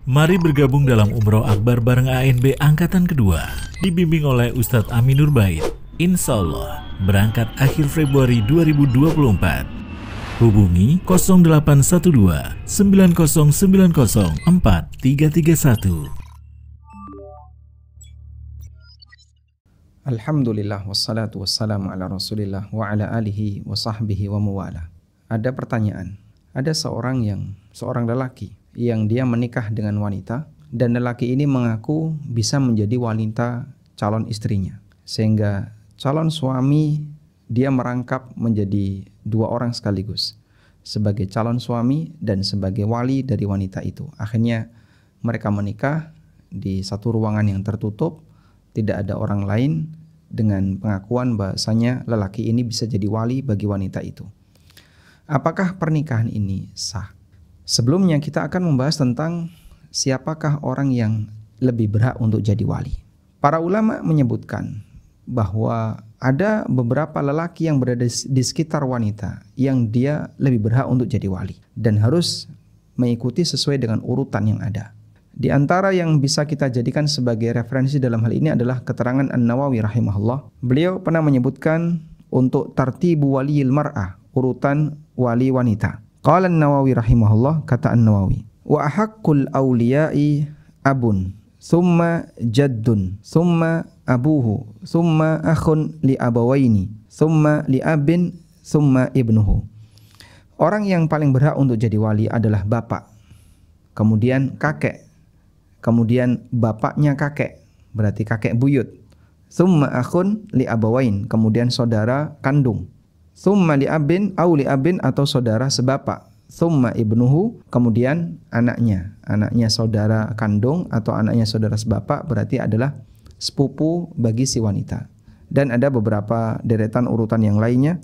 Mari bergabung dalam Umroh Akbar bareng ANB Angkatan Kedua. Dibimbing oleh Ustadz Aminur Bait. Insya Allah berangkat akhir Februari 2024. Hubungi 0812 9090 4331. Alhamdulillah wassalatu wassalamu ala rasulillah wa ala alihi wa sahbihi wa mawala. Ada pertanyaan. Ada seorang lelaki yang dia menikah dengan wanita dan lelaki ini mengaku bisa menjadi wanita calon istrinya. Sehingga calon suami dia merangkap menjadi dua orang sekaligus. Sebagai calon suami dan sebagai wali dari wanita itu. Akhirnya mereka menikah di satu ruangan yang tertutup. Tidak ada orang lain, dengan pengakuan bahasanya lelaki ini bisa jadi wali bagi wanita itu. Apakah pernikahan ini sah? Sebelumnya kita akan membahas tentang siapakah orang yang lebih berhak untuk jadi wali. Para ulama menyebutkan bahwa ada beberapa lelaki yang berada di sekitar wanita yang dia lebih berhak untuk jadi wali dan harus mengikuti sesuai dengan urutan yang ada. Di antara yang bisa kita jadikan sebagai referensi dalam hal ini adalah keterangan An-Nawawi rahimahullah. Beliau pernah menyebutkan untuk tartibu waliyil mar'ah, urutan wali wanita. Qala An-Nawawi rahimahullah, kata An-Nawawi, wa ahaqqul awliya'i abun, summa jaddun, summa abuhu, summa akhun li abawaini, summa li abin, summa ibnuhu. Orang yang paling berhak untuk jadi wali adalah bapak, kemudian kakek, kemudian bapaknya kakek, berarti kakek buyut. Summa akhun li abawain, kemudian saudara kandung. Summa li abin atau saudara sebapak. Summa ibnuhu, kemudian anaknya saudara kandung atau anaknya saudara sebapak, berarti adalah sepupu bagi si wanita. Dan ada beberapa deretan urutan yang lainnya.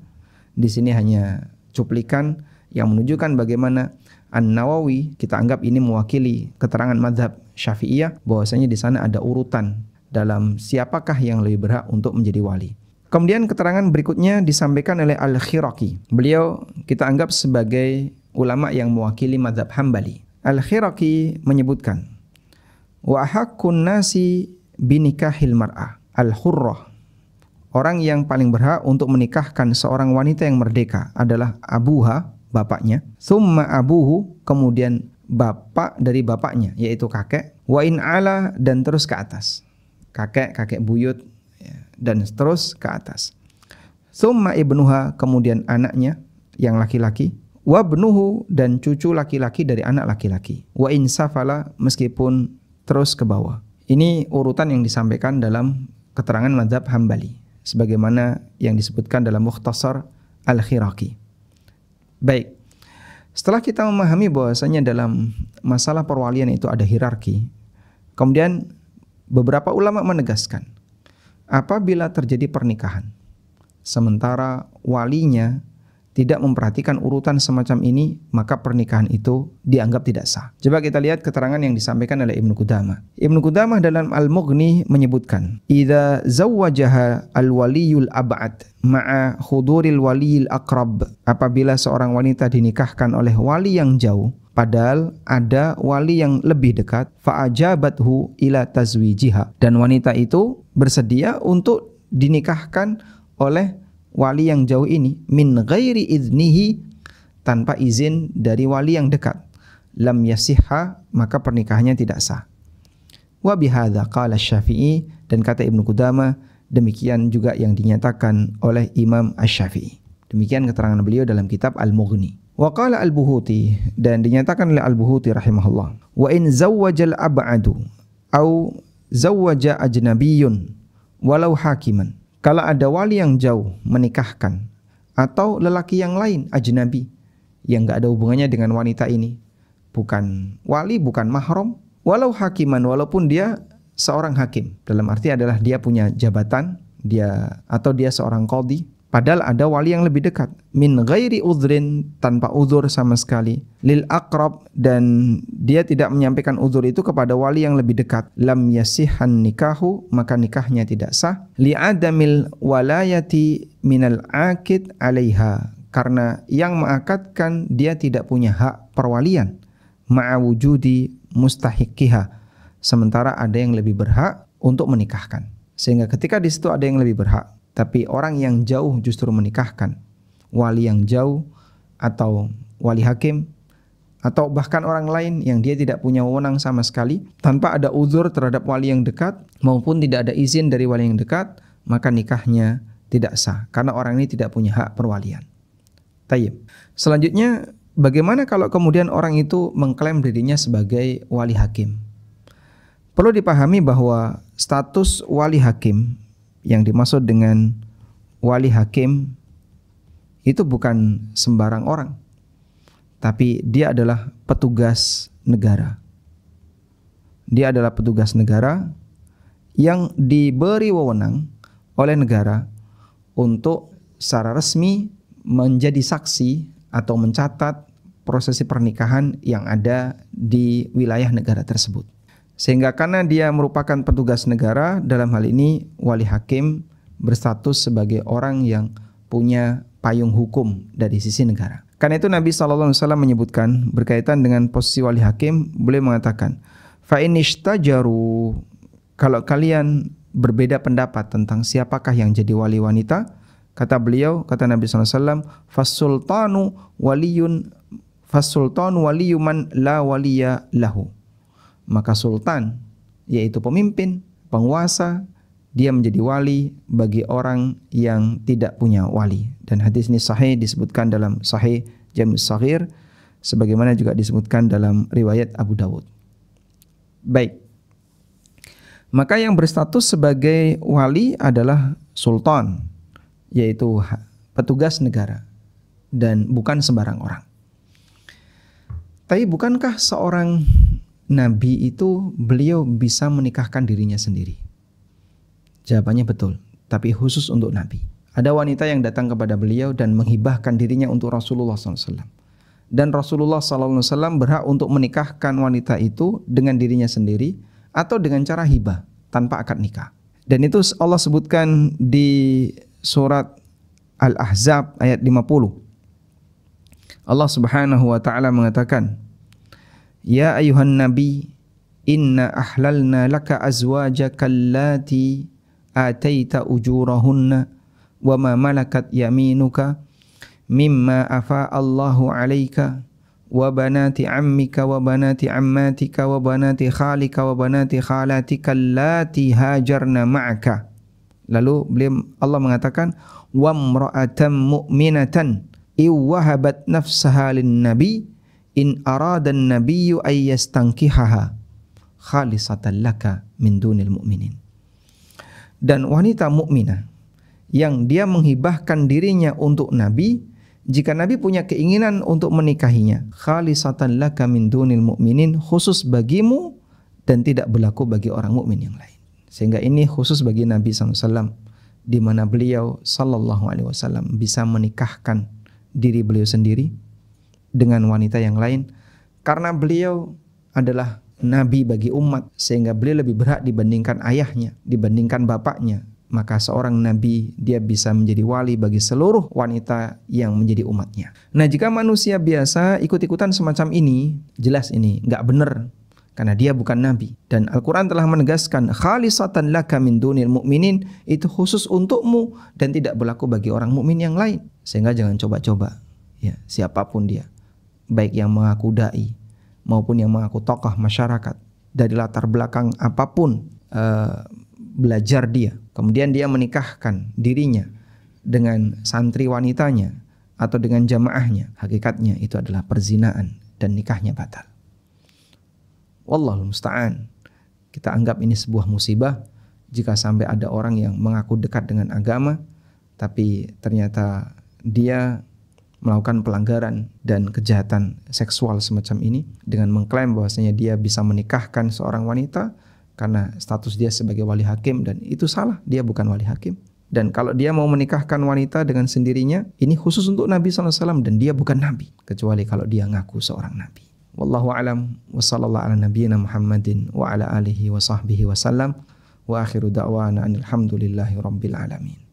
Di sini hanya cuplikan yang menunjukkan bagaimana An-Nawawi, kita anggap ini mewakili keterangan mazhab Syafi'iyah, bahwasanya di sana ada urutan dalam siapakah yang lebih berhak untuk menjadi wali. Kemudian keterangan berikutnya disampaikan oleh Al-Khiraqi. Beliau kita anggap sebagai ulama yang mewakili mazhab Hambali. Al-Khiraqi menyebutkan, wa haqqun nasi binikahil mar'ah al-hurrah. Orang yang paling berhak untuk menikahkan seorang wanita yang merdeka adalah abuha, bapaknya, summa abuhu, kemudian bapak dari bapaknya, yaitu kakek, wa in ala, dan terus ke atas, kakek buyut, dan terus ke atas, summa ibnuha, kemudian anaknya yang laki-laki, wa ibnuhu, dan cucu laki-laki dari anak laki-laki, wa in safala, meskipun terus ke bawah. Ini urutan yang disampaikan dalam keterangan mazhab Hambali, sebagaimana yang disebutkan dalam Mukhtasar Al-Khiraqi. Baik, setelah kita memahami bahwasanya dalam masalah perwalian itu ada hierarki, kemudian beberapa ulama menegaskan, apabila terjadi pernikahan, sementara walinya tidak memperhatikan urutan semacam ini, maka pernikahan itu dianggap tidak sah. Coba kita lihat keterangan yang disampaikan oleh Ibnu Qudamah. Ibnu Qudamah dalam Al-Mughni menyebutkan, idza zawwajaha al-waliyul ab'ad ma'a khuduril waliyil aqrab. Apabila seorang wanita dinikahkan oleh wali yang jauh, padahal ada wali yang lebih dekat, fa'ajabathu ila tazwijiha, dan wanita itu bersedia untuk dinikahkan oleh wali yang jauh ini, min ghairi idnihi, tanpa izin dari wali yang dekat, lam yasihha, maka pernikahannya tidak sah. Wa bihadza qala Asy-Syafi'i, dan kata Ibnu Qudamah, demikian juga yang dinyatakan oleh Imam Asy-Syafi'i. Demikian keterangan beliau dalam kitab Al-Mughni. Wa qala Al-Buhuti, dan dinyatakan oleh Al-Buhuti rahimahullah, wa in zawwajal ab'adu au zawwaja ajnabiyyun walau hakiman. Kalau ada wali yang jauh menikahkan atau lelaki yang lain ajnabi yang enggak ada hubungannya dengan wanita ini, bukan wali, bukan mahram, walau hakiman, walaupun dia seorang hakim, dalam arti adalah dia punya jabatan, dia seorang qadhi, padahal ada wali yang lebih dekat, min ghairi udhrin, tanpa uzur sama sekali, lil aqrab, dan dia tidak menyampaikan uzur itu kepada wali yang lebih dekat, lam yasihhan nikahu, maka nikahnya tidak sah, li adamil walayati minal aqid alaiha, karena yang mengakadkan dia tidak punya hak perwalian, ma'a wujudi mustahiqiha, sementara ada yang lebih berhak untuk menikahkan. Sehingga ketika di situ ada yang lebih berhak, tapi orang yang jauh justru menikahkan, wali yang jauh atau wali hakim atau bahkan orang lain yang dia tidak punya wewenang sama sekali, tanpa ada uzur terhadap wali yang dekat maupun tidak ada izin dari wali yang dekat, maka nikahnya tidak sah karena orang ini tidak punya hak perwalian. Tayyib. Selanjutnya, bagaimana kalau kemudian orang itu mengklaim dirinya sebagai wali hakim? Perlu dipahami bahwa status wali hakim yang dimaksud dengan wali hakim itu bukan sembarang orang, tapi dia adalah petugas negara. Dia adalah petugas negara yang diberi wewenang oleh negara untuk secara resmi menjadi saksi atau mencatat prosesi pernikahan yang ada di wilayah negara tersebut. Sehingga karena dia merupakan petugas negara, dalam hal ini wali hakim berstatus sebagai orang yang punya payung hukum dari sisi negara. Karena itu Nabi SAW menyebutkan berkaitan dengan posisi wali hakim, beliau mengatakan, fa in ishtajaru, kalau kalian berbeda pendapat tentang siapakah yang jadi wali wanita, kata beliau, kata Nabi SAW, fasultanu waliyun man la waliya lahu. Maka sultan, yaitu pemimpin, penguasa, dia menjadi wali bagi orang yang tidak punya wali. Dan hadis ini sahih, disebutkan dalam Sahih Jami' Shaghir, sebagaimana juga disebutkan dalam riwayat Abu Dawud. Baik. Maka yang berstatus sebagai wali adalah sultan, yaitu petugas negara, dan bukan sembarang orang. Tapi bukankah seorang nabi itu beliau bisa menikahkan dirinya sendiri? Jawabannya betul, tapi khusus untuk nabi. Ada wanita yang datang kepada beliau dan menghibahkan dirinya untuk Rasulullah SAW. Dan Rasulullah SAW berhak untuk menikahkan wanita itu dengan dirinya sendiri atau dengan cara hibah tanpa akad nikah. Dan itu Allah sebutkan di surat Al-Ahzab ayat 50. Allah Subhanahu wa taala mengatakan, "Ya ayuhan nabi, inna ahlalna laka azwajaka allati ataita ujurahunna wa ma malakat yaminuka mimma afa Allahu 'alaika wa banati ammika wa banati ammatika wa banati khalika wa banati khalatika allati hajarna ma'aka." Lalu Allah mengatakan, wa imra'atan mu'minatan iwahabat nafsaha lin-nabi in arada an-nabiyyu ay yastankihaha khalisatan laka min dunil mu'minin. Dan wanita mukminah yang dia menghibahkan dirinya untuk Nabi, jika Nabi punya keinginan untuk menikahinya, khalisatan laka min dunil mu'minin, khusus bagimu dan tidak berlaku bagi orang mukmin yang lain. Sehingga ini khusus bagi Nabi SAW, di mana beliau SAW bisa menikahkan diri beliau sendiri dengan wanita yang lain, karena beliau adalah Nabi bagi umat, sehingga beliau lebih berhak dibandingkan ayahnya, dibandingkan bapaknya. Maka seorang Nabi dia bisa menjadi wali bagi seluruh wanita yang menjadi umatnya. Nah, jika manusia biasa ikut-ikutan semacam ini, jelas ini nggak benar, karena dia bukan Nabi. Dan Al-Quran telah menegaskan, khalisatan laka min dunil mu'minin, itu khusus untukmu dan tidak berlaku bagi orang mukmin yang lain. Sehingga jangan coba-coba, ya, siapapun dia, baik yang mengaku dai maupun yang mengaku tokoh masyarakat, dari latar belakang apapun belajar dia, kemudian dia menikahkan dirinya dengan santri wanitanya atau dengan jamaahnya, hakikatnya itu adalah perzinaan dan nikahnya batal. Wallahul musta'an. Kita anggap ini sebuah musibah jika sampai ada orang yang mengaku dekat dengan agama tapi ternyata dia melakukan pelanggaran dan kejahatan seksual semacam ini dengan mengklaim bahwasanya dia bisa menikahkan seorang wanita karena status dia sebagai wali hakim, dan itu salah, dia bukan wali hakim. Dan kalau dia mau menikahkan wanita dengan sendirinya, ini khusus untuk Nabi SAW dan dia bukan Nabi, kecuali kalau dia ngaku seorang Nabi. Wallahu a'lam wa sallallahu ala nabiyyina Muhammadin wa ala alihi wa sahbihi wa sallam wa akhiru da'wana alhamdulillahi rabbil alamin.